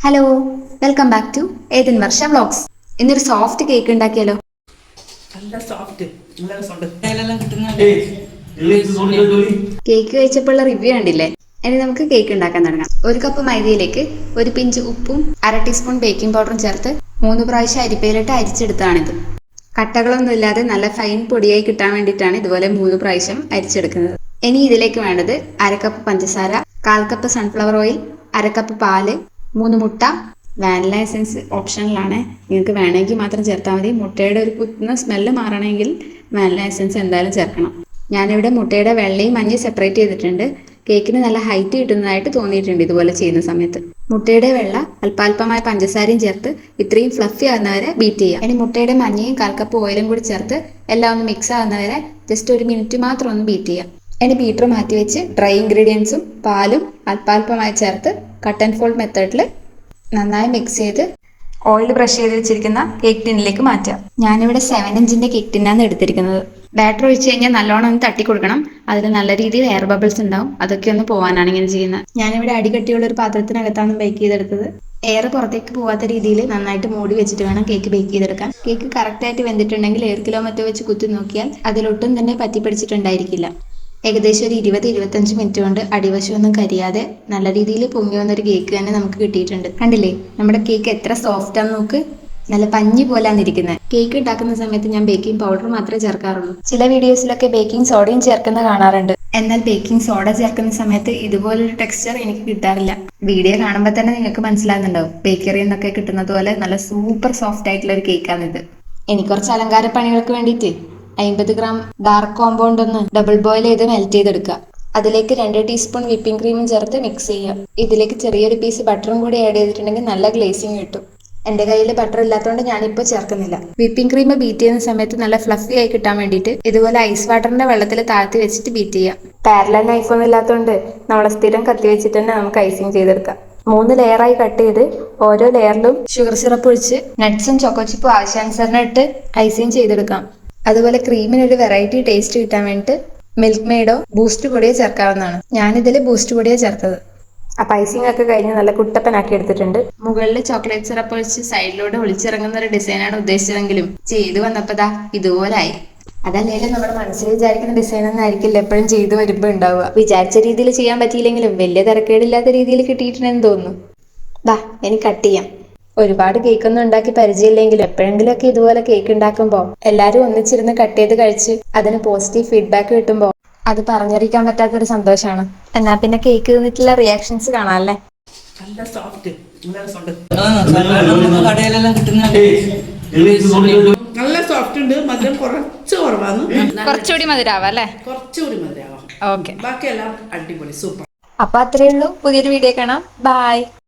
Hello, welcome back to Ethan Varsha vlogs. ഇന്നൊരു soft cake ഉണ്ടാക്കിയാലോ? Cake കഴിച്ചപ്പോഴുള്ള റിവ്യൂ കണ്ടില്ലേ? ഇനി നമുക്ക് കേക്ക് ഉണ്ടാക്കാൻ തുടങ്ങാം. ഒരു കപ്പ് മൈദയിലേക്ക് ഒരു പിഞ്ച് ഉപ്പും 1/2 ടീസ്പൂൺ ബേക്കിംഗ് പൗഡറും ചേർത്ത് 3 പ്രാവശ്യം അരിപ്പയിലിട്ട് അരിച്ചെടുത്താണിത്. കട്ടകളൊന്നും ഇല്ലാതെ നല്ല ഫൈൻ പൊടിയായി കിട്ടാൻ വേണ്ടിയിട്ടാണ് ഇതുപോലെ 3 പ്രാവശ്യം അരിച്ചെടുക്കുന്നത്. ഇനി ഇതിലേക്ക് വേണ്ടത് 1/2 കപ്പ് പഞ്ചസാര, 1/4 കപ്പ് സൺഫ്ലവർ ഓയിൽ, 1/2 കപ്പ് പാല്, 3 മുട്ട. വാനില എസൻസ് ഓപ്ഷണലാണ്, നിങ്ങൾക്ക് വേണമെങ്കിൽ മാത്രം ചേർത്താൽ മതി. മുട്ടയുടെ ഒരു കുത്തുന്ന സ്മെല്ല് മാറണമെങ്കിൽ വാനില എസൻസ് എന്തായാലും ചേർക്കണം. ഞാനിവിടെ മുട്ടയുടെ വെള്ളയും മഞ്ഞയും സെപ്പറേറ്റ് ചെയ്തിട്ടുണ്ട്. കേക്കിന് നല്ല ഹൈറ്റ് കിട്ടുന്നതായിട്ട് തോന്നിയിട്ടുണ്ട് ഇതുപോലെ ചെയ്യുന്ന സമയത്ത്. മുട്ടയുടെ വെള്ള അല്പാൽപമായ പഞ്ചസാരയും ചേർത്ത് ഇത്രയും ഫ്ലഫി ആകുന്നവരെ ബീറ്റ് ചെയ്യാം. ഇനി മുട്ടയുടെ മഞ്ഞയും 1/4 കപ്പ് ഓയിലും കൂടി ചേർത്ത് എല്ലാം ഒന്ന് മിക്സ് ആകുന്നവരെ ജസ്റ്റ് 1 മിനിറ്റ് മാത്രം ഒന്ന് ബീറ്റ് ചെയ്യാം. ഇനി ബീറ്റർ മാറ്റി വെച്ച് ഡ്രൈ ഇൻഗ്രീഡിയൻസും പാലും അല്പാൽപമായി ചേർത്ത് കട്ട് ആൻഡ് ഫോൾഡ് മെത്തേഡിൽ നന്നായി മിക്സ് ചെയ്ത് ഓയിൽ ബ്രഷ് ചെയ്ത് വെച്ചിരിക്കുന്ന കേക്ക് ടിന്നിലേക്ക് മാറ്റാം. ഞാനിവിടെ 7 ഇഞ്ചിന്റെ കേക്ക് ടിന്നാണ് എടുത്തിരിക്കുന്നത്. ബാറ്റർ ഒഴിച്ച് കഴിഞ്ഞാൽ നല്ലോണം ഒന്ന് തട്ടി കൊടുക്കണം. അതിൽ നല്ല രീതിയിൽ എയർ ബബിൾസ് ഉണ്ടാവും, അതൊക്കെ ഒന്ന് പോകാനാണ് ഇങ്ങനെ ചെയ്യുന്നത്. ഞാനിവിടെ അടികട്ടിയുള്ള ഒരു പാത്രത്തിനകത്താണ് ബേക്ക് ചെയ്തെടുത്തത്. എയർ പുറത്തേക്ക് പോകാത്ത രീതിയിൽ നന്നായിട്ട് മൂടി വെച്ചിട്ട് വേണം കേക്ക് ബേക്ക് ചെയ്തെടുക്കാൻ. കേക്ക് കറക്റ്റായിട്ട് വെന്തിട്ടുണ്ടെങ്കിൽ എയർ കിലോ മറ്റോ വെച്ച് കുത്തി നോക്കിയാൽ അതിലൊട്ടും തന്നെ പറ്റി പിടിച്ചിട്ടുണ്ടായിരിക്കില്ല. ഏകദേശം ഒരു 20-25 മിനിറ്റ് കൊണ്ട് അടിവശമൊന്നും കരിയാതെ നല്ല രീതിയിൽ പൊങ്ങി വന്നൊരു കേക്ക് തന്നെ നമുക്ക് കിട്ടിയിട്ടുണ്ട്. കണ്ടില്ലേ നമ്മുടെ കേക്ക് എത്ര സോഫ്റ്റ് ആണെന്ന് നോക്ക്, നല്ല പഞ്ഞി പോലാണ് ഇരിക്കുന്നത്. കേക്ക് ഉണ്ടാക്കുന്ന സമയത്ത് ഞാൻ ബേക്കിംഗ് പൗഡർ മാത്രമേ ചേർക്കാറുള്ളൂ. ചില വീഡിയോസിലൊക്കെ ബേക്കിംഗ് സോഡയും ചേർക്കുന്ന കാണാറുണ്ട്. എന്നാൽ ബേക്കിംഗ് സോഡ ചേർക്കുന്ന സമയത്ത് ഇതുപോലൊരു ടെക്സ്ചർ എനിക്ക് കിട്ടാറില്ല. വീഡിയോ കാണുമ്പോൾ തന്നെ നിങ്ങൾക്ക് മനസ്സിലാകുന്നുണ്ടാവും, ബേക്കറിയിൽ നിന്നൊക്കെ കിട്ടുന്നത് പോലെ നല്ല സൂപ്പർ സോഫ്റ്റ് ആയിട്ടുള്ള ഒരു കേക്കാണിത്. ഇനി കുറച്ച് അലങ്കാര പണികൾക്ക് വേണ്ടിയിട്ട് 50 ഗ്രാം ഡാർക്ക് കോമ്പൗണ്ട് ഒന്ന് ഡബിൾ ബോയിൽ ചെയ്ത് മെൽറ്റ് ചെയ്തെടുക്കുക. അതിലേക്ക് 2 ടീസ്പൂൺ വിപ്പിംഗ് ക്രീമും ചേർത്ത് മിക്സ് ചെയ്യുക. ഇതിലേക്ക് ചെറിയൊരു പീസ് ബട്ടറും കൂടി ആഡ് ചെയ്തിട്ടുണ്ടെങ്കിൽ നല്ല ഗ്ലേസിങ് കിട്ടും. എന്റെ കയ്യിൽ ബട്ടർ ഇല്ലാത്തതുകൊണ്ട് ഞാനിപ്പോൾ ചേർക്കുന്നില്ല. വിപ്പിംഗ് ക്രീം ബീറ്റ് ചെയ്യുന്ന സമയത്ത് നല്ല ഫ്ലഫി ആയി കിട്ടാൻ വേണ്ടിയിട്ട് ഇതുപോലെ ഐസ് വാട്ടറിന്റെ വെള്ളത്തിൽ താഴ്ത്തി വെച്ചിട്ട് ബീറ്റ് ചെയ്യാം. പാരലൽ നൈഫൊന്നും ഇല്ലാത്തതുകൊണ്ട് നമ്മളെ സ്ഥിരം കത്തി വെച്ചിട്ട് തന്നെ നമുക്ക് ഐസിങ് ചെയ്തെടുക്കാം. 3 ലെയറായി കട്ട് ചെയ്ത് ഓരോ ലെയറിലും ഷുഗർ സിറപ്പ് ഒഴിച്ച് നട്ട്സും ചോക്കോ ചിപ്പും ആവശ്യാനുസരണം ഇട്ട് ഐസിങ് ചെയ്തെടുക്കാം. അതുപോലെ ക്രീമിനൊരു വെറൈറ്റി ടേസ്റ്റ് കിട്ടാൻ വേണ്ടിയിട്ട് മിൽക്ക് മെയ്ഡോ ബൂസ്റ്റ് പൊടിയോ ചേർക്കാവുന്നതാണ്. ഞാനിതിൽ ബൂസ്റ്റ് പൊടിയോ ചേർത്തത്. അപ്പം ഐസിങ് ഒക്കെ കഴിഞ്ഞ് നല്ല കുട്ടപ്പനാക്കി എടുത്തിട്ടുണ്ട്. മുകളിൽ ചോക്ലേറ്റ് സിറപ്പ് ഒഴിച്ച് സൈഡിലൂടെ ഒളിച്ചിറങ്ങുന്ന ഒരു ഡിസൈനാണ് ഉദ്ദേശിച്ചതെങ്കിലും ചെയ്തു വന്നപ്പോൾ ഇതുപോലായി. അതല്ലേലും നമ്മുടെ മനസ്സിൽ വിചാരിക്കുന്ന ഡിസൈൻ ഒന്നും ആയിരിക്കില്ല എപ്പോഴും ചെയ്തു വരുമ്പോൾ ഉണ്ടാവുക. വിചാരിച്ച രീതിയിൽ ചെയ്യാൻ പറ്റിയില്ലെങ്കിലും വലിയ തിരക്കേടില്ലാത്ത രീതിയിൽ കിട്ടിയിട്ടുണ്ടെന്ന് തോന്നുന്നു. എനിക്ക് കട്ട് ചെയ്യാം. ഒരുപാട് കേക്കൊന്നും ഉണ്ടാക്കി പരിചയമില്ലെങ്കിലും എപ്പോഴെങ്കിലുമൊക്കെ ഇതുപോലെ കേക്ക് ഉണ്ടാക്കുമ്പോൾ എല്ലാവരും ഒന്നിച്ചിരുന്ന് കട്ട് ചെയ്ത് കഴിച്ച് അതിന് പോസിറ്റീവ് ഫീഡ്ബാക്ക് കിട്ടുമ്പോൾ അത് പറഞ്ഞറിയിക്കാൻ പറ്റാത്തൊരു സന്തോഷമാണ്. എന്നാ പിന്നെ കേക്ക് തിന്നിട്ടുള്ള റിയാക്ഷൻസ് കാണാമല്ലേ? നല്ല സോഫ്റ്റ് ഉണ്ട്. മധുരം കുറച്ചുകൂടി മധുരാവാം അല്ലേ? കുറച്ചുകൂടി മധുരാവാം. ഓക്കെ, ബാക്കിയെല്ലാം അടിപൊളി സൂപ്പർ. അപ്പൊ അത്രയേ ഉള്ളൂ. പുതിയൊരു വീഡിയോ കാണാം. ബൈ.